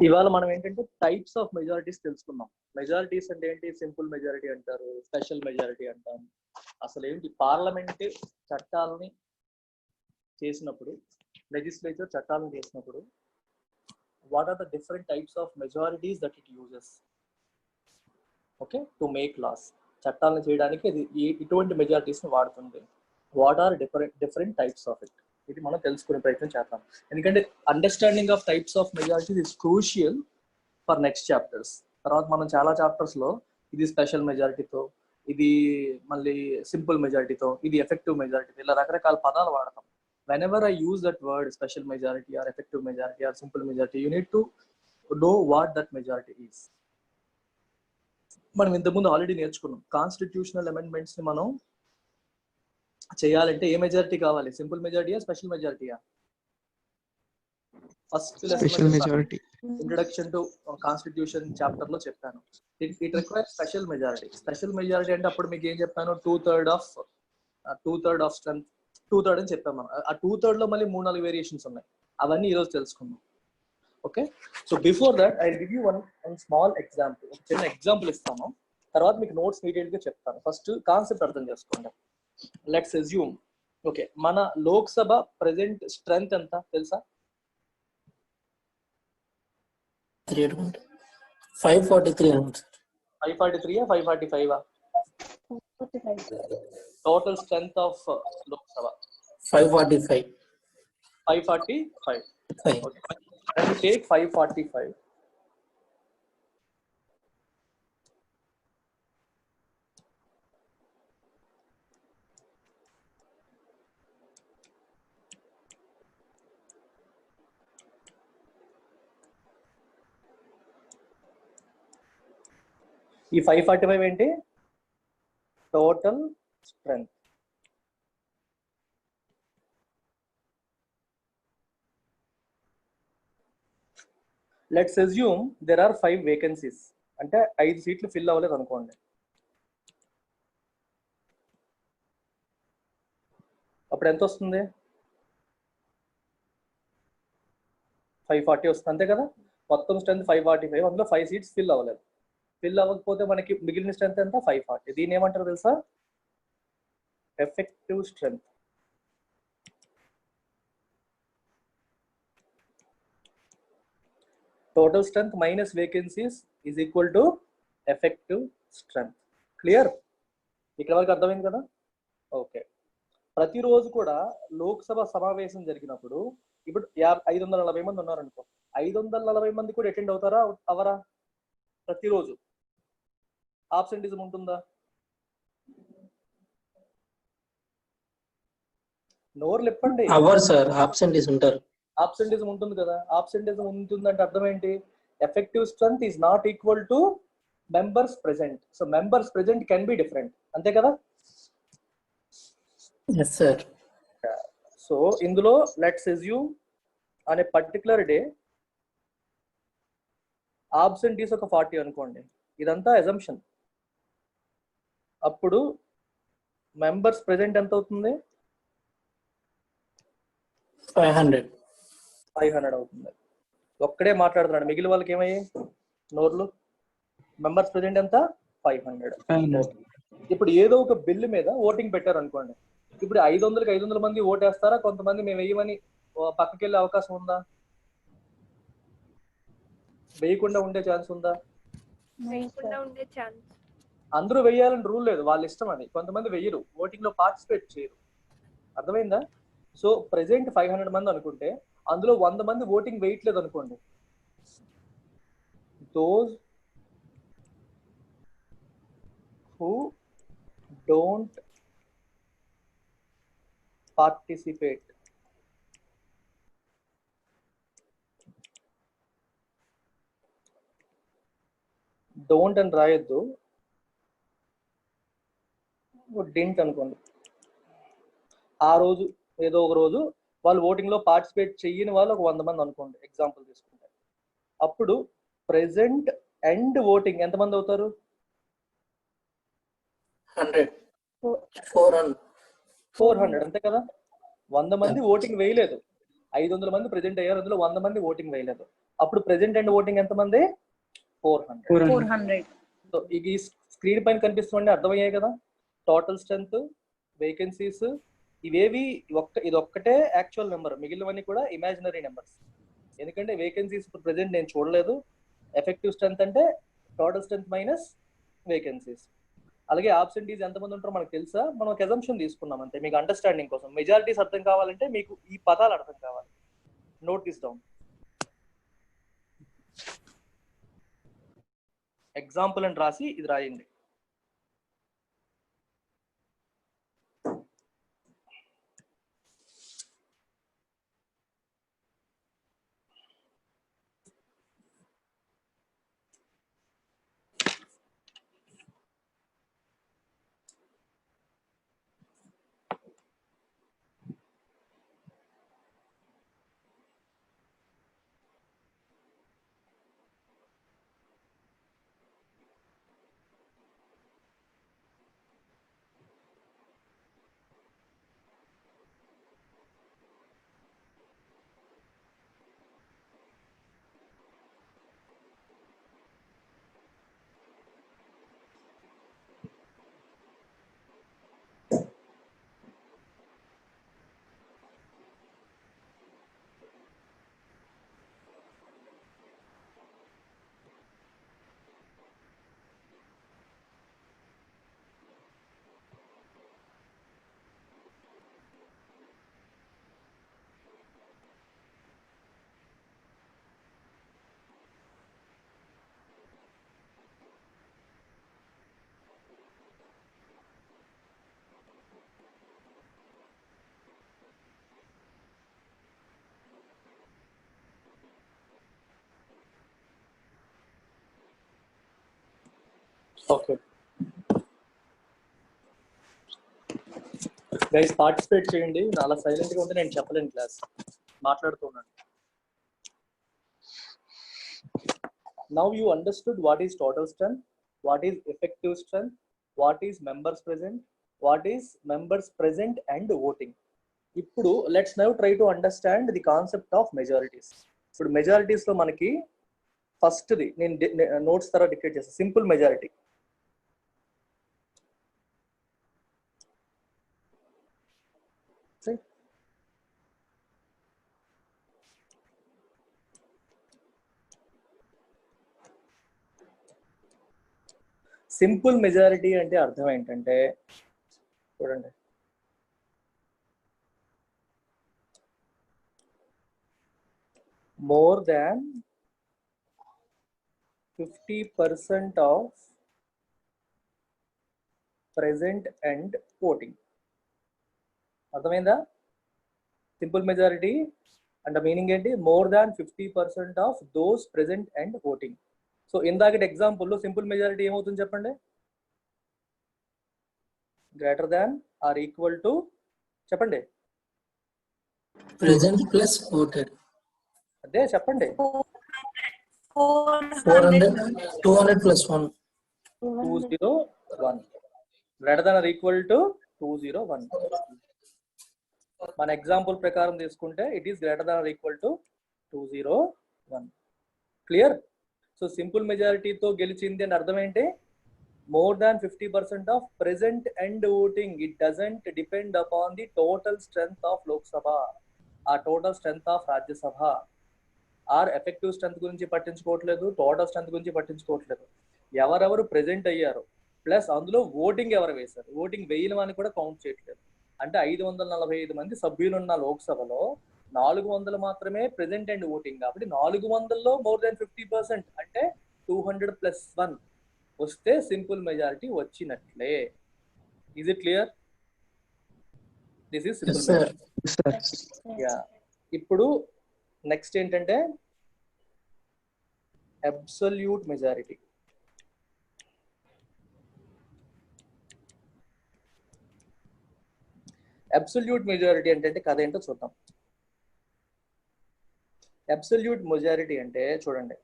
ఇవాళ మనం ఏంటంటే టైప్స్ ఆఫ్ మెజారిటీస్ తెలుసుకున్నాం. మెజారిటీస్ అంటే ఏంటి? సింపుల్ మెజారిటీ అంటారు, స్పెషల్ మెజారిటీ అంటాం. అసలు ఏంటి? పార్లమెంట్ చట్టాలని చేసినప్పుడు, లెజిస్లేచర్ చట్టాలను చేసినప్పుడు what are the different types of majorities that it uses okay to make laws. చట్టాలను చేయడానికి ఇది ఇటువంటి మెజారిటీస్ని వాడుతుంది. What are different types of it, ఇది మనం తెలుసుకునే ప్రయత్నం చేద్దాం. ఎందుకంటే understanding of types of majorities is crucial for next chapters. తర్వాత మనం చాలా చాప్టర్స్లో ఇది స్పెషల్ మెజారిటీతో, ఇది మళ్ళీ సింపుల్ మెజారిటీతో, ఇది ఎఫెక్టివ్ మెజారిటీతో, ఇలా రకరకాల పదాలు వాడతాం. whenever I use that word special majority or effective majority or simple majority, you need to know what that majority is. మనం ఇంతకుముందు ఆల్రెడీ నేర్చుకున్నాం. కాన్స్టిట్యూషనల్ అమెండ్మెంట్స్ ని మనం చేయాలంటే ఏ మెజారిటీ కావాలి? సింపుల్ మెజారిటీయా, స్పెషల్ మెజారిటీయా? First lesson introduction to constitution chapter లో చెప్పాను. It requires special majority. Special majority అంటే అప్పుడు మీకు ఏం చెప్పాను? టూ థర్డ్ ఆఫ్ స్ట్రెంత్, 2/3 అని చెప్పాం మనం. ఆ 2/3 లో మళ్ళీ 3-4 వేరియేషన్స్ ఉన్నాయి. అవన్నీ ఈరోజు తెలుసుకుందాం. Okay, so before that I give you one small example. ఒక చిన్న ఎగ్జాంపుల్ ఇస్తాను, తర్వాత మీకు నోట్స్ డీటెయిల్ గా చెప్తాను. ఫస్ట్ కాన్సెప్ట్ అర్థం చేసుకోండి. లెట్స్ అస్యూమ్, ఓకే, మన లోక్సభ ప్రెసెంట్ స్ట్రెంత్ ఎంత తెలుసా? 543. 543 545 total strength of Lok Sabha? 545. 545. Okay. When we take 545, ఈ 545 ఏంటి? Total strength. Let's assume there are 5 vacancies. అంటే 5 సీట్లు ఫిల్ అవ్వలేదు అనుకోండి. అప్పుడు ఎంత వస్తుంది? 540 వస్తుంది, అంతే కదా? మొత్తం స్ట్రెంత్ 545, అందులో 5 సీట్స్ ఫిల్ అవ్వలేదు. ఫిల్ అవ్వకపోతే మనకి మిగిలిన స్ట్రెంత్ ఎంత? 540. దీన్ని ఏమంటారు తెలుసా? Effective strength. Total strength minus vacancies is equal to effective strength. Clear? ఇక్కడ వరకు అర్థమైంది కదా? ఓకే. ప్రతిరోజు కూడా లోక్సభ సమావేశం జరిగినప్పుడు ఇప్పుడు 540 మంది ఉన్నారనుకో, 540 మంది కూడా అటెండ్ అవుతారా అవరా? ప్రతిరోజు ఆబ్సెంటిజం ఉంటుందా? నోర్లు ఇప్పండి. అవర్ సార్, ఆబ్సెంటిజం ఉంటారు. ఆబ్సెంటిజం ఉంటుంది కదా. ఆబ్సెంటిజం ఉంటుందంటే అర్థం ఏంటి? Effective strength is not equal to members present. So members present can be different, అంతే కదా? Yes sir. సో ఇందులో let's assume on a particular day absentees ఒక 40 అనుకోండి. ఇదంతా అజంప్షన్. అప్పుడు మెంబర్స్ ప్రెసెంట్ ఎంత అవుతుంది? 500 అవుతుంది. ఒక్కడే మాట్లాడుతున్నాడు, మిగిలిన వాళ్ళకి ఏమయ్యాయి నోర్లు? మెంబర్స్ ప్రెసెంట్ ఎంత? 500. ఇప్పుడు ఏదో ఒక బిల్లు మీద ఓటింగ్ పెట్టారు అనుకోండి. ఇప్పుడు 500కి 500 మంది ఓటేస్తారా? కొంతమంది మేము వేయమని పక్కకి వెళ్ళే అవకాశం ఉందా? వేయకుండా ఉండే ఛాన్స్ ఉందా? అందరూ వేయాలని రూల్ లేదు, వాళ్ళ ఇష్టం అది. కొంతమంది వెయ్యరు, ఓటింగ్ లో పార్టిసిపేట్ చేయరు. అర్థమైందా? సో ప్రెసెంట్ 500 మంది అనుకుంటే అందులో 100 మంది ఓటింగ్ వేయట్లేదు అనుకోండి. Those who don't participate don't అని రాయొద్దు, డింట్ అనుకోండి. ఆ రోజు ఏదో ఒక రోజు వాళ్ళు ఓటింగ్ లో పార్టిసిపేట్ చెయ్యని వాళ్ళు ఒక 100 మంది అనుకోండి, ఎగ్జాంపుల్ తీసుకుంటే. అప్పుడు ప్రెసెంట్ అండ్ ఓటింగ్ ఎంతమంది అవుతారు? 400, అంతే కదా? 100 మంది ఓటింగ్ వేయలేదు, 500 మంది ప్రెజెంట్ అయ్యారు, అందులో 100 మంది ఓటింగ్ వేయలేదు. అప్పుడు ప్రెజెంట్ అండ్ ఓటింగ్ ఎంతమంది? 400. 400. సో ఈ స్క్రీన్ పైన కనిపిస్తుంది, అర్థమయ్యాయి కదా. టోటల్ స్ట్రెంత్, వేకెన్సీస్, ఇవేవి ఇది ఒక్కటే యాక్చువల్ నెంబర్, మిగిలినవన్నీ కూడా ఇమాజినరీ నెంబర్స్. ఎందుకంటే వేకెన్సీస్ ఇప్పుడు ప్రెజెంట్ నేను చూడలేదు. ఎఫెక్టివ్ స్ట్రెంత్ అంటే టోటల్ స్ట్రెంత్ మైనస్ వేకెన్సీస్. అలాగే ఆబ్సెంటీస్ ఎంతమంది ఉంటారో మనకు తెలుసా? మనం ఒక అజంప్షన్ తీసుకున్నాం అంతే, మీకు అండర్స్టాండింగ్ కోసం. మెజారిటీస్ అర్థం కావాలంటే మీకు ఈ పదాలు అర్థం కావాలి. Note this down. ఎగ్జాంపుల్ అని రాసి ఇది రాయండి. ఓకే గైస్, పార్టిసిపేట్ చేయండి. అలా సైలెంట్ గా ఉంటే నేను చెప్పలేను, క్లాస్ మాట్లాడుతున్నాను. Now you understood what is total strength, what is effective strength, what is members present, what is members present and voting. ఇప్పుడు let's now try to understand the concept of majorities. ఇప్పుడు majorities లో మనకి first the నేను notes తర్వాత dictate చేస్తాను. Simple majority. Simple majority అంటే అర్థం ఏంటంటే, చూడండి, more than 50% of present and voting. అర్థమైందా? సింపుల్ మెజారిటీ అంటే మీనింగ్ ఏంటి? More than 50% of those present and voting. So ఇందాకటి ఎగ్జాంపుల్లో సింపుల్ మెజారిటీ ఏమవుతుంది చెప్పండి? Greater than or equal to, చెప్పండి, ప్రెజెంట్ ప్లస్ ఓటెడ్. అదే చెప్పండి. 400, 200 plus 1. 201. Greater than or equal to 201. మన ఎగ్జాంపుల్ ప్రకారం తీసుకుంటే it is greater than or equal to 201. Clear? So simple మెజారిటీతో గెలిచింది అని అర్థం ఏంటి? More than 50% of present and voting. It doesn't depend upon the total strength of Lok Sabha, ఆ total strength of Rajya Sabha, or effective strength గురించి పట్టించుకోవట్లేదు, టోటల్ స్ట్రెంగ్త్ గురించి పట్టించుకోవట్లేదు. ఎవరెవరు ప్రెసెంట్ అయ్యారు ప్లస్ అందులో ఓటింగ్ ఎవరు వేశారు, ఓటింగ్ వేయని వాని కూడా కౌంట్ చేయట్లేదు. అంటే 545 మంది సభ్యులున్న లోక్సభలో 400 మాత్రమే ప్రెసెంట్ అండ్ ఓటింగ్. కాబట్టి 400లో మోర్ దాన్ 50% అంటే 200 + 1 వస్తే సింపుల్ మెజారిటీ వచ్చినట్లే. Is it clear? This is simple majority. Yeah. ఇప్పుడు నెక్స్ట్ ఏంటంటే అబ్సల్యూట్ మెజారిటీ. అబ్సల్యూట్ మెజారిటీ అంటే కథ ఏంటో చూద్దాం. అబ్సల్యూట్ మెజారిటీ అంటే చూడండి,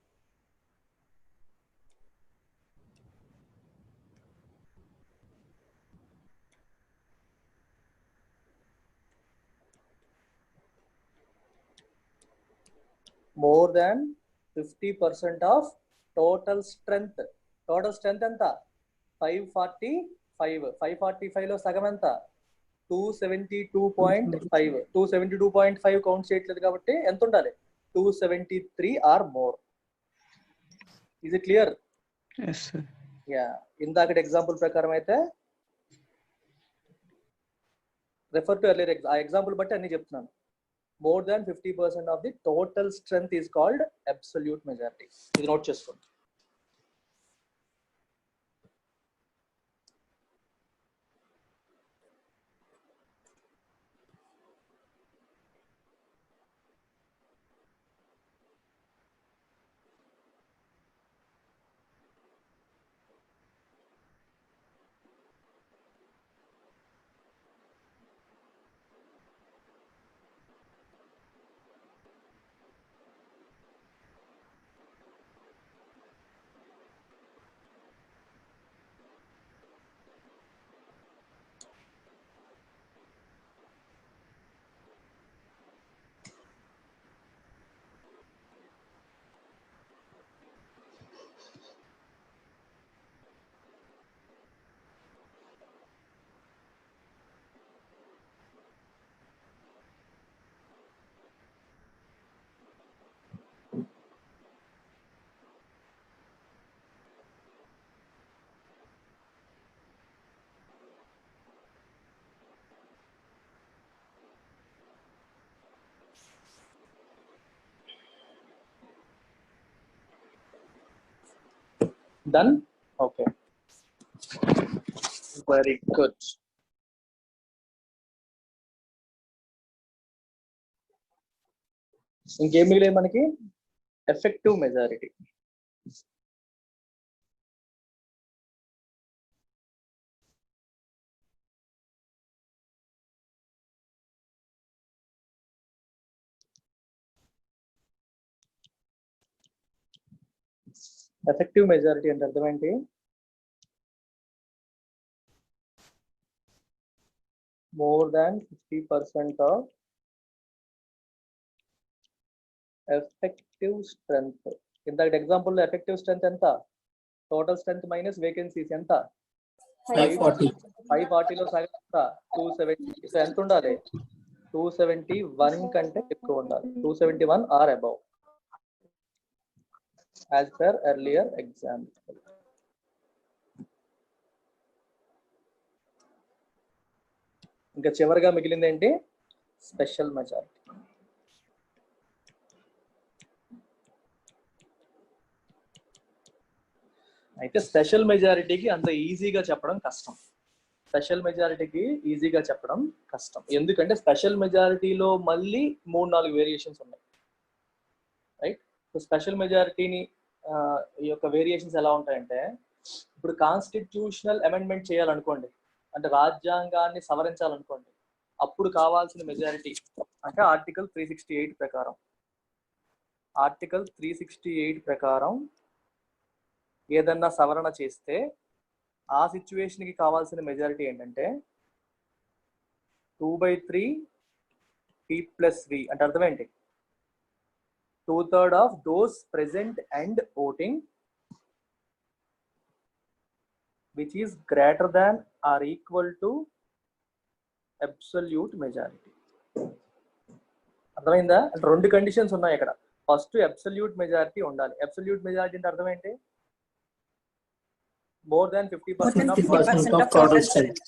more than 50% of total strength. Total strength ఎంత? 545. 545 లో సగం ఎంత? 272.5. 272.5 కౌంట్ చేయట్లేదు కాబట్టి ఎంత ఉండాలి? 273 or more. Is it clear? Yes, sir. Yeah, ఇందాకటి ఎగ్జాంపుల్ ప్రకారం అయితే రెఫర్ టు ఎర్లియర్ ఆ ఎగ్జాంపుల్ బట్టి అన్ని చెప్తున్నాను. More than 50% of the total strength is called absolute majority. ఇది నోట్ చేసుకోండి. Done? Okay. Very good. ఇంకేం మిగిలే మనకి? Effective majority. ఎఫెక్టివ్ మెజారిటీ అంటే అర్థం ఏంటి? More than 50% of effective strength. ఇంతటి ఎగ్జాంపుల్ లో ఎఫెక్టివ్ స్ట్రెంగ్త్ ఎంత? టోటల్ స్ట్రెంగ్త్ మైనస్ వేకెన్సీస్ ఎంత? 540. 540 లో సగం ఎంత? 270. సో ఎంత ఉండాలి? 271 కంటే ఎక్కువ ఉండాలి. 271 or above as per earlier example. ఇంకా చివరిగా మిగిలింది ఏంటి? Special majority. అయితే స్పెషల్ మెజారిటీకి అంత ఈజీగా చెప్పడం కష్టం. స్పెషల్ మెజారిటీకి ఈజీగా చెప్పడం కష్టం. ఎందుకంటే స్పెషల్ మెజారిటీలో మళ్ళీ 3-4 వేరియేషన్స్ ఉన్నాయి. రైట్? సో స్పెషల్ మెజారిటీని ఈ యొక్క వేరియేషన్స్ ఎలా ఉంటాయంటే, ఇప్పుడు కాన్స్టిట్యూషనల్ అమెండ్మెంట్ చేయాలనుకోండి, అంటే రాజ్యాంగాన్ని సవరించాలనుకోండి, అప్పుడు కావాల్సిన మెజారిటీ అంటే ఆర్టికల్ 368 ప్రకారం. ఆర్టికల్ 368 ప్రకారం ఏదన్నా సవరణ చేస్తే ఆ సిచ్యువేషన్కి కావాల్సిన మెజారిటీ ఏంటంటే 2/3 P+V. అంటే అర్థం ఏంటి? 2/3 of those present and voting which is greater than or equal to absolute majority. అర్థమైందా? అంటే 2 కండిషన్స్ ఉన్నాయి ఇక్కడ. ఫస్ట్ అబ్సల్యూట్ మెజారిటీ ఉండాలి. అబ్సల్యూట్ మెజారిటీ అంటే అర్థం ఏంటి? More than 50% of total strength.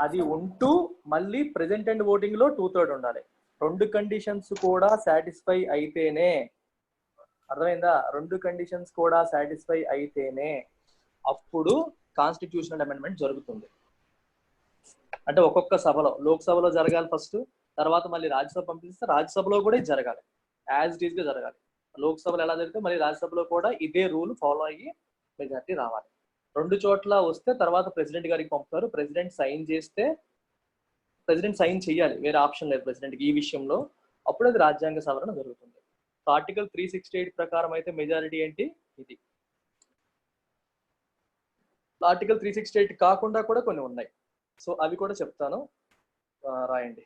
అది ఉంటూ మళ్ళీ ప్రెసెంట్ అండ్ ఓటింగ్ లో 2/3 ఉండాలి. 2 కండిషన్స్ కూడా సాటిస్ఫై అయితేనే, అర్థమైందా? 2 కండిషన్స్ కూడా సాటిస్ఫై అయితేనే అప్పుడు కాన్స్టిట్యూషనల్ అమెండ్మెంట్ జరుగుతుంది. అంటే ఒక్కొక్క సభలో, లోక్సభలో జరగాలి ఫస్ట్, తర్వాత మళ్ళీ రాజ్యసభ పంపిస్తే రాజ్యసభలో కూడా ఇది జరగాలి. యాజ్ ఇట్ ఈస్ గా జరగాలి. లోక్సభలో ఎలా జరిగితే మళ్ళీ రాజ్యసభలో కూడా ఇదే రూల్ ఫాలో అయ్యి మెజారిటీ రావాలి. 2 చోట్ల వస్తే తర్వాత ప్రెసిడెంట్ గారికి పంపుతారు. ప్రెసిడెంట్ సైన్ చేస్తే, ప్రెసిడెంట్ సైన్ చేయాలి, వేరే ఆప్షన్ లేదు ప్రెసిడెంట్కి ఈ విషయంలో. అప్పుడు అది రాజ్యాంగ సవరణ జరుగుతుంది. ఆర్టికల్ 368 ప్రకారం అయితే మెజారిటీ ఏంటి? ఇది. ఆర్టికల్ 368 కాకుండా కూడా కొన్ని ఉన్నాయి. సో అవి కూడా చెప్తాను, రాయండి.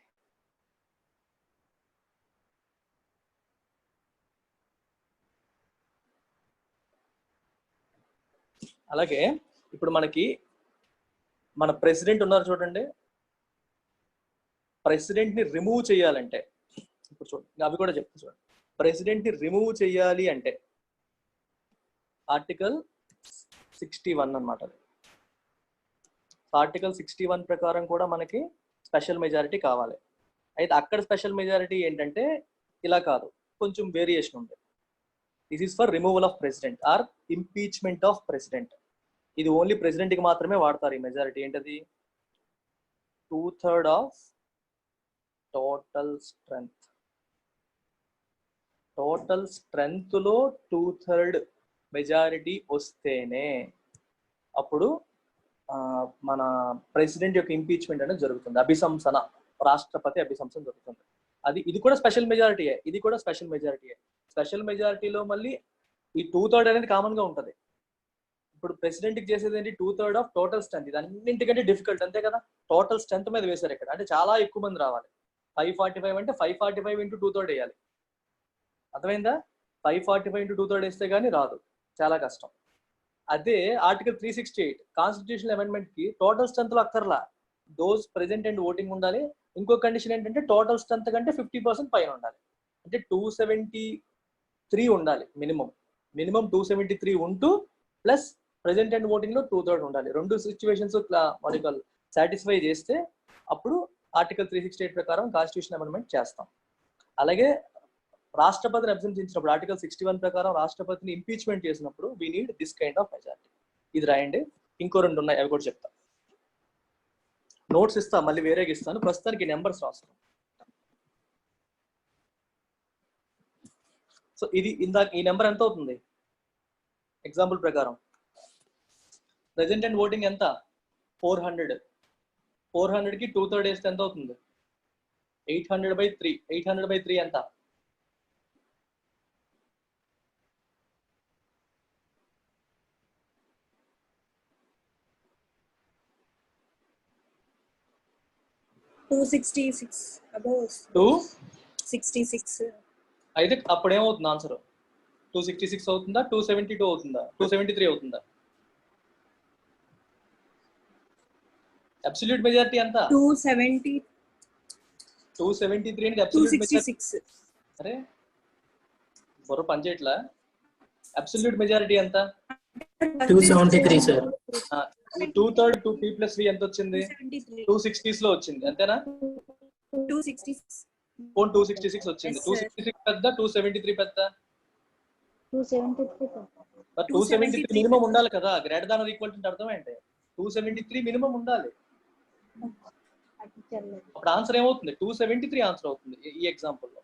అలాగే ఇప్పుడు మనకి మన ప్రెసిడెంట్ ఉన్నారు చూడండి, ప్రెసిడెంట్ ని రిమూవ్ చేయాలంటే ఇప్పుడు చూడండి, అవి కూడా చెప్తా చూడండి. ప్రెసిడెంట్ ని రిమూవ్ చేయాలి అంటే ఆర్టికల్ 61 అన్నమాట. ఆర్టికల్ 61 ప్రకారం కూడా మనకి స్పెషల్ మెజారిటీ కావాలి. అయితే అక్కడ స్పెషల్ మెజారిటీ ఏంటంటే ఇలా కాదు, కొంచెం వేరియేషన్ ఉంది. This is for removal of president or impeachment of president. ఇది ఓన్లీ ప్రెసిడెంట్ కి మాత్రమే వాడతారు ఈ మెజారిటీ. ఏంటది? 2/3 of total strength. Total strength లో 2/3 మెజారిటీ వస్తేనే అప్పుడు మన ప్రెసిడెంట్ యొక్క ఇంపీచ్మెంట్ అనేది జరుగుతుంది. అభిశంసన, రాష్ట్రపతి అభిశంసన జరుగుతుంది. ఇది కూడా స్పెషల్ మెజారిటీయే. ఇది కూడా స్పెషల్ మెజారిటీయే. స్పెషల్ మెజారిటీలో మళ్ళీ ఈ 2/3 అనేది కామన్ గా ఉంటుంది. ఇప్పుడు ప్రెసిడెంట్ కి చేసేది ఏంటి? 2/3 ఆఫ్ టోటల్ స్ట్రెంత్. ఇది అన్నింటికంటే డిఫికల్ట్, అంతే కదా. టోటల్ స్ట్రెంత్ మీద వేశారు ఇక్కడ. అంటే చాలా ఎక్కువ మంది రావాలి. 545 అంటే 545 ఇంటూ 2/3 వేయాలి. అర్థమైందా? 545 ఇంటూ 2/3 వేస్తే గానీ రాదు, చాలా కష్టం. అదే ఆర్టికల్ 368 కాన్స్టిట్యూషనల్ అమెండ్మెంట్ కి టోటల్ స్ట్రెంత్ లో అక్కర్లా, దోస్ ప్రెసెంట్ అండ్ ఓటింగ్ ఉండాలి. ఇంకో కండిషన్ ఏంటంటే టోటల్ స్ట్రెంత్ కంటే 50% పైన ఉండాలి. అంటే 273 ఉండాలి మినిమం. 273 ఉంటూ ప్లస్ ప్రెసెంట్ అండ్ ఓటింగ్ లో 2/3 ఉండాలి. రెండు సిచ్యువేషన్స్ మనకి సాటిస్ఫై చేస్తే అప్పుడు ఆర్టికల్ 368 ప్రకారం కాన్స్టిట్యూషన్ అమెండ్మెంట్ చేస్తాం. అలాగే రాష్ట్రపతిని అభిశంసించినప్పుడు ఆర్టికల్ 61 ప్రకారం రాష్ట్రపతిని ఇంపీచ్మెంట్ చేసినప్పుడు we need this kind of majority. ఇది రాయండి. ఇంకో 2 ఉన్నాయి, అవి కూడా చెప్తా. నోట్స్ ఇస్తా, మళ్ళీ వేరేగా ఇస్తాను. ప్రస్తుతానికి నెంబర్స్ రాస్తాను. సో ఇది ఇందాక ఈ నెంబర్ ఎంత అవుతుంది? ఎగ్జాంపుల్ ప్రకారం ప్రెసెంట్ అండ్ ఓటింగ్ ఎంత? 400. 400 కి 2/3 వేస్తే ఎంత అవుతుంది? 800/3. 800/3 ఎంత? 266 above 266. అయితే అప్పుడు ఏమవుతుంది ఆన్సర్? 266 అవుతుందా, 272 అవుతుందా, 273 అవుతుందా? అబ్సల్యూట్ మెజారిటీ ఎంత? 273 అంటే అబ్సల్యూట్ మెజారిటీ. అరే బుర్ర పనిచేయట్లా. అబ్సల్యూట్ మెజారిటీ ఎంత? 273 సార్. 2/3 2p+v ఎంత వచ్చింది? 260s లో వచ్చింది, అంతేనా? 266 వచ్చింది. 266 పెద్ద, 273 పెద్ద? 273 మినిమం ఉండాలి కదా. Greater than or equal to అర్థం ఏంటి? 273 మినిమం ఉండాలి. అప్పుడు ఆన్సర్ ఏమవుతుంది? 273 ఆన్సర్ అవుతుంది ఈ ఎగ్జాంపుల్ లో.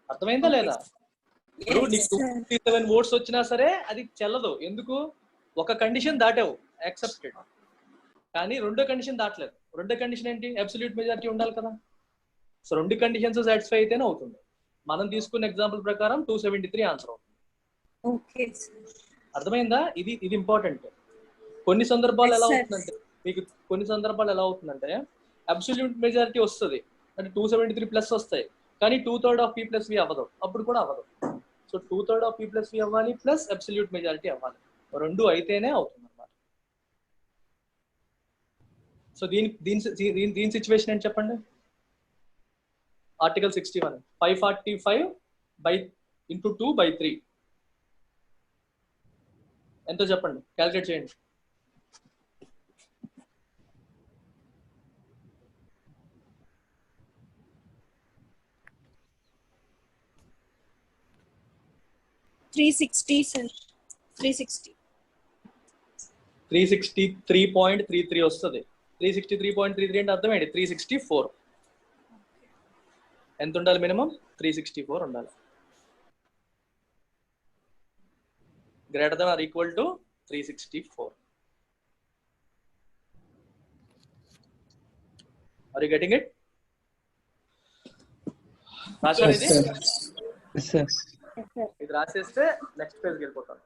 అర్థమైందా లేదా? ఇప్పుడు నీకు 257 ఓట్స్ వచ్చినా సరే అది చెల్లదు. ఎందుకు? ఒక కండిషన్ దాటావు, యాక్సెప్టెడ్. కానీ రెండో కండిషన్ దాటలేదు. రెండో కండిషన్ ఏంటి? అబ్సల్యూట్ మెజారిటీ ఉండాలి కదా. సో రెండు కండిషన్స్ సాటిస్ఫై అయితేనే అవుతుంది. మనం తీసుకున్న ఎగ్జాంపుల్ ప్రకారం 273 ఆన్సర్ అవుతుంది. అర్థమైందా? ఇది ఇంపార్టెంట్. కొన్ని సందర్భాలు ఎలా అవుతుందంటే అబ్సల్యూట్ మెజారిటీ వస్తుంది, అంటే 273 ప్లస్ వస్తాయి, కానీ 2/3 ఆఫ్ p+v అవ్వదు. అప్పుడు కూడా అవ్వదు. సో 2/3 ఆఫ్ p+v అవ్వాలి ప్లస్ అబ్సల్యూట్ మెజారిటీ అవ్వాలి. రెండు అయితేనే అవుతుంది అన్నమాట. సో దీని సిచ్యువేషన్ ఏంటి చెప్పండి? ఆర్టికల్ 61 545/2/3 ఎంతో చెప్పండి, క్యాలిక్యులేట్ చేయండి. $360 363.33 వస్తుంది. 363.33 అంటే అర్థం ఏంటి? 364. ఎంత ఉండాలి మినిమం? 364 ఉండాలి. Greater than or equal to 364. Are you getting it? రాశారు ఇది? ఇది రాసేస్తే నెక్స్ట్ పేజ్కి వెళ్ళిపోతాను.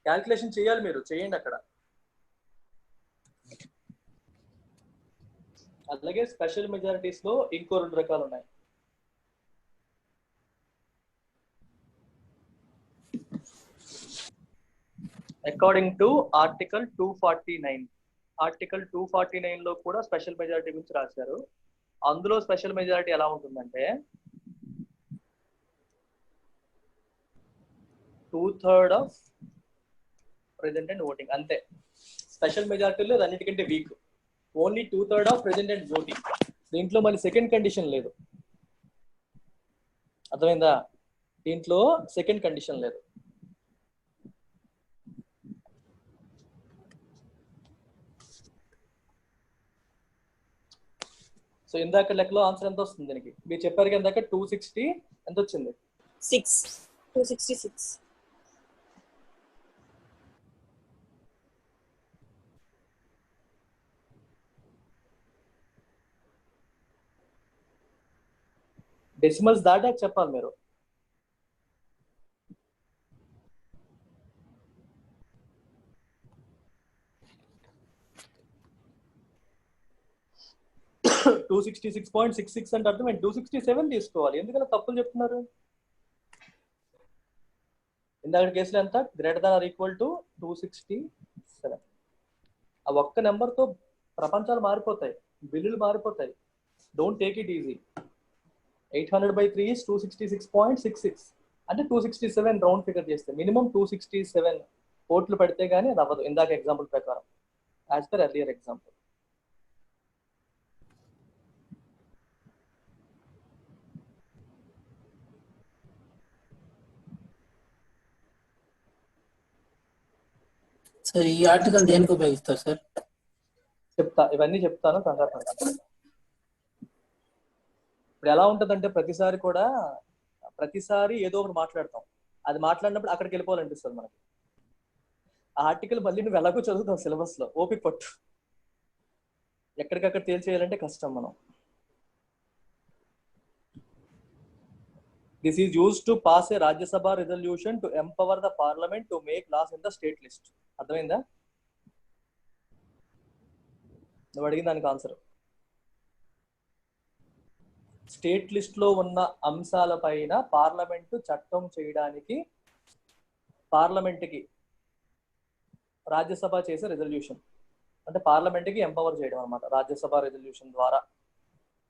క్యాల్కులేషన్ చేయాలి, మీరు చేయండి అక్కడ. అలాగే స్పెషల్ మెజారిటీస్ లో ఇంకో 2 రకాలు ఉన్నాయి. According to article 249. ఆర్టికల్ 249 లో కూడా స్పెషల్ మెజారిటీ గురించి రాశారు. అందులో స్పెషల్ మెజారిటీ ఎలా ఉంటుందంటే 2/3 ఆఫ్ ప్రెసెంట్ అండ్ ఓటింగ్, అంతే. స్పెషల్ మెజారిటీలో అన్నిటికంటే week. Only 2/3 of present and voting. దీంట్లో మళ్ళీ సెకండ్ కండిషన్ లేదు. అర్థమైందా? దీంట్లో సెకండ్ కండిషన్ లేదు. సో ఇందాక లెక్కలో ఆన్సర్ ఎంత వస్తుంది దీనికి? మీరు చెప్పారు కదా ఇందాక 260 ఎంత వచ్చింది? 266. డెసిమల్స్ దాటాక చెప్పాలి మీరు. $266.66 అంటే అర్థం ఏంటి? 267 తీసుకోవాలి. ఎందుకంటే తప్పులు చెప్తున్నారు. ఇందాక కేసులో ఎంత? Greater than or equal to 267. ఆ ఒక్క నెంబర్తో ప్రపంచాలు మారిపోతాయి, బిల్లులు మారిపోతాయి. Don't take it easy. 800/3 is 266.66 అంటే 267 రౌండ్ ఫిగర్ చేస్తే మినిమం 267 కోట్లు పెడితే గానీ అది అవ్వదు. ఇందాక ఎగ్జాంపుల్ ప్రకారం, as per earlier example. Sir ఈ ఆర్టికల్ దేనికి ఉపయోగిస్తారు సార్? చెప్తా, ఇవన్నీ చెప్తాను కంగారు పడకండి. ఇప్పుడు ఎలా ఉంటుందంటే ప్రతిసారి ఏదో ఒకటి మాట్లాడతాం. అది మాట్లాడినప్పుడు అక్కడికి వెళ్ళిపోవాలనిపిస్తుంది మనకి. ఆ ఆర్టికల్ మళ్ళీ నువ్వు ఎలాగో చదువుతావు సిలబస్ లో, ఓపిక పట్టు. ఎక్కడికక్కడ తేల్చేయాలంటే కష్టం మనం. This is used to pass a Rajya Sabha resolution to empower the parliament to make laws in the state list. అర్థమైందా? నువ్వు అడిగిన దానికి ఆన్సర్. స్టేట్ లిస్ట్ లో ఉన్న అంశాలపైన పార్లమెంట్ చట్టం చేయడానికి పార్లమెంట్కి రాజ్యసభ చేసే రెజల్యూషన్, అంటే పార్లమెంట్కి ఎంపవర్ చేయడం అనమాట రాజ్యసభ రెజల్యూషన్ ద్వారా.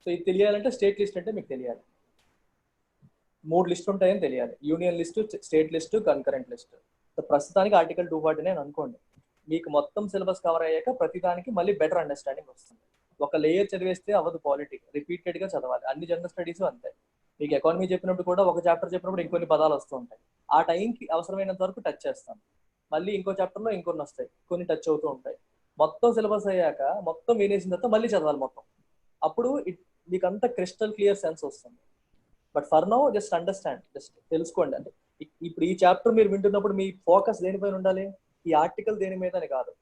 సో ఇది తెలియాలంటే స్టేట్ లిస్ట్ అంటే మీకు తెలియాలి. 3 లిస్టు ఉంటాయని తెలియాలి. Union list, state list, concurrent list. So ప్రస్తుతానికి ఆర్టికల్ 249 అనుకోండి. మీకు మొత్తం సిలబస్ కవర్ అయ్యాక ప్రతిదానికి మళ్ళీ బెటర్ అండర్స్టాండింగ్ వస్తుంది. ఒక లేయర్ చదివేస్తే అవ్వదు, పాలిటీ రిపీటెడ్ గా చదవాలి. అన్ని జనరల్ స్టడీస్ అంతే. మీకు ఎకానమీ చెప్పినప్పుడు కూడా ఒక చాప్టర్ చెప్పినప్పుడు ఇంకొన్ని పదాలు వస్తూ ఉంటాయి. ఆ టైంకి అవసరమైనంత వరకు టచ్ చేస్తాను. మళ్ళీ ఇంకో చాప్టర్లో ఇంకొన్ని వస్తాయి, కొన్ని టచ్ అవుతూ ఉంటాయి. మొత్తం సిలబస్ అయ్యాక మొత్తం వినేసిన తర్వాత మళ్ళీ చదవాలి మొత్తం. అప్పుడు మీకు అంత క్రిస్టల్ క్లియర్ సెన్స్ వస్తుంది. But for now just understand, just తెలుసుకోండి. అంటే ఇప్పుడు ఈ చాప్టర్ మీరు వింటున్నప్పుడు మీ ఫోకస్ దేనిపైన ఉండాలి? ఈ ఆర్టికల్ దేని మీద అని కాదు.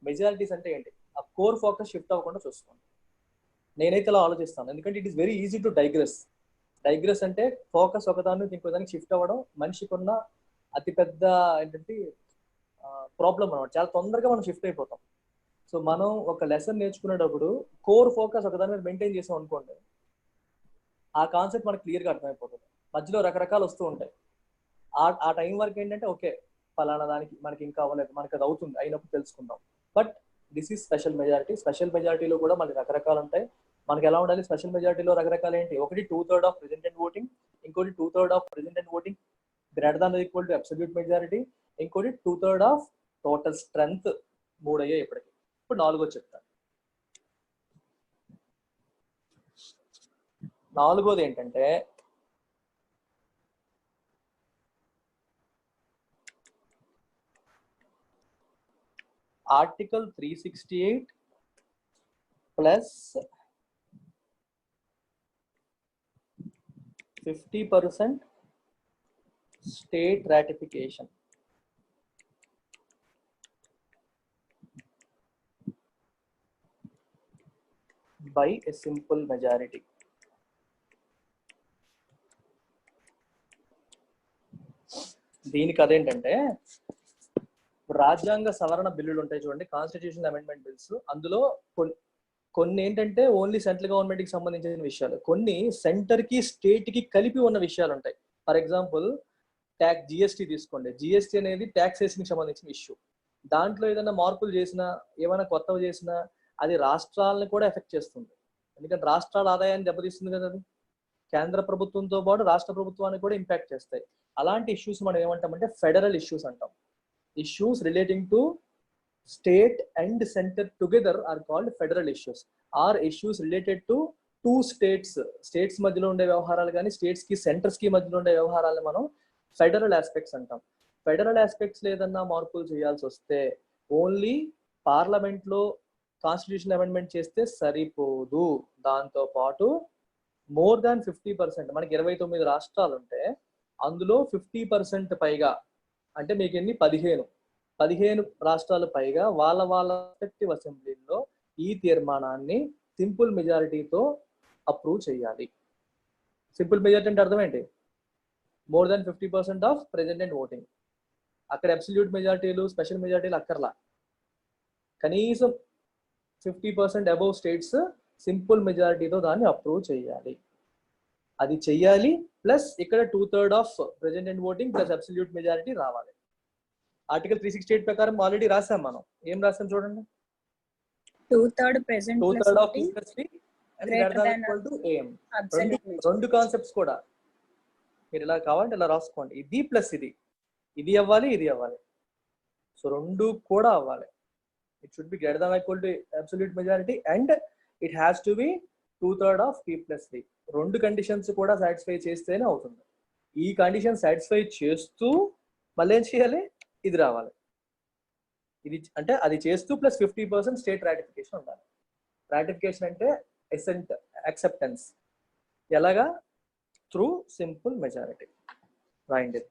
మెజారిటీస్ అంటే ఏంటి, ఆ కోర్ ఫోకస్ షిఫ్ట్ అవ్వకుండా చూసుకోండి. నేనైతే ఇలా ఆలోచిస్తాను, ఎందుకంటే it is very easy to digress. Digress అంటే ఫోకస్ ఒకదాని నుంచి ఇంకో దానికి షిఫ్ట్ అవ్వడం మనిషికి ఉన్న అతిపెద్ద ఏంటంటే ప్రాబ్లం అనమాట. చాలా తొందరగా మనం షిఫ్ట్ అయిపోతాం. సో మనం ఒక లెసన్ నేర్చుకునేటప్పుడు కోర్ ఫోకస్ ఒకదాని మీద మెయింటైన్ చేసాం అనుకోండి, ఆ కాన్సెప్ట్ మనకు క్లియర్గా అర్థమైపోతుంది. మధ్యలో రకరకాలు వస్తూ ఉంటాయి. ఆ టైం వరకు ఏంటంటే ఓకే ఫలానా దానికి మనకి ఇంకా అవ్వలేదు, మనకి అది అవుతుంది, అయినప్పుడు తెలుసుకుందాం. But this is special majority. Special మెజారిటీలో కూడా మనకి రకరకాలు ఉంటాయి. మనకి ఎలా ఉండాలి? స్పెషల్ మెజారిటీలో రకరకాలు ఏంటి? ఒకటి 2/3 ఆఫ్ ప్రెసెంట్ అండ్ ఓటింగ్, ఇంకోటి 2/3 of present and voting greater than equal to absolute majority, ఇంకోటి 2/3 ఆఫ్ టోటల్ స్ట్రెంగ్త్. 3 అయ్యాయి ఇప్పటికి. ఇప్పుడు 4 చెప్తాను. 4 ఏంటంటే article 368 plus 50% state ratification by a simple majority. దీనికి అదేంటంటే రాజ్యాంగ సవరణ బిల్లులు ఉంటాయి చూడండి, కాన్స్టిట్యూషన్ అమెండ్మెంట్ బిల్స్. అందులో కొన్ని ఏంటంటే ఓన్లీ సెంట్రల్ గవర్నమెంట్ కి సంబంధించిన విషయాలు, కొన్ని సెంటర్ కి స్టేట్ కి కలిపి ఉన్న విషయాలు ఉంటాయి. ఫర్ ఎగ్జాంపుల్ ట్యాక్స్ జిఎస్టీ తీసుకోండి. జిఎస్టీ అనేది ట్యాక్సేషన్ సంబంధించిన ఇష్యూ. దాంట్లో ఏదైనా మార్పులు చేసినా, ఏమైనా కొత్తవి చేసినా అది రాష్ట్రాలను కూడా ఎఫెక్ట్ చేస్తుంది. ఎందుకంటే రాష్ట్రాల ఆదాయాన్ని దెబ్బతీస్తుంది కదా అది. కేంద్ర ప్రభుత్వంతో పాటు రాష్ట్ర ప్రభుత్వాన్ని కూడా ఇంపాక్ట్ చేస్తాయి. అలాంటి ఇష్యూస్ మనం ఏమంటామంటే ఫెడరల్ ఇష్యూస్ అంటాం. Issues relating to state and centre together are called federal issues. Or issues related to two states మధ్యలో ఉండే వ్యవహారాలు కానీ స్టేట్స్ కి సెంటర్స్ కి మధ్యలో ఉండే వ్యవహారాలు మనం ఫెడరల్ ఆస్పెక్ట్స్ అంటాం. ఫెడరల్ ఆస్పెక్ట్స్ ఏదన్నా మార్పులు చేయాల్సి వస్తే ఓన్లీ పార్లమెంట్ లో కాన్స్టిట్యూషన్ అమెండ్మెంట్ చేస్తే సరిపోదు. దాంతో పాటు మోర్ దాన్ 50%, మనకి 29 రాష్ట్రాలు ఉంటే అందులో 50% పైగా, అంటే మీకు ఎన్ని 15 రాష్ట్రాలు పైగా వాళ్ళ రెస్పెక్టివ్ అసెంబ్లీలో ఈ తీర్మానాన్ని సింపుల్ మెజారిటీతో అప్రూవ్ చేయాలి. సింపుల్ మెజారిటీ అంటే అర్థం ఏంటి? More than 50% of present and voting. అక్కడ అబ్సల్యూట్ మెజారిటీలు, స్పెషల్ మెజారిటీలు అక్కర్లా. కనీసం 50% అబౌవ్ స్టేట్స్ సింపుల్ మెజారిటీతో దాన్ని అప్రూవ్ చేయాలి. అది చెయ్యాలి. ప్లస్ ఇక్కడ 2/3 of present and voting plus absolute majority రావాలి. ఆర్టికల్ 368 ప్రకారం ఆల్రెడీ రాసాం మనం. ఏం రాసాం చూడండి. 2/3 present plus 2/3 of voting plus greater than AM. absolute majority. రెండు కాన్సెప్ట్స్ కూడా మీరు ఇలా కావాలంటే ఇలా రాసుకోండి. ఇది ప్లస్ ఇది అవ్వాలి, ఇది అవ్వాలి. సో రెండు కూడా అవ్వాలి. It should be greater than equal to absolute majority and it has to be 2/3 of P plus D. రెండు కండిషన్స్ కూడా సాటిస్ఫై చేస్తేనే అవుతుంది. ఈ కండిషన్ సాటిస్ఫై చేస్తూ మళ్ళీ ఏం చేయాలి? ఇది రావాలి. ఇది అంటే అది చేస్తూ ప్లస్ 50% స్టేట్ రాటిఫికేషన్ ఉండాలి. రాటిఫికేషన్ అంటే ఎసెంట్ యాక్సెప్టెన్స్. ఎలాగా? Through simple majority. రాయండి.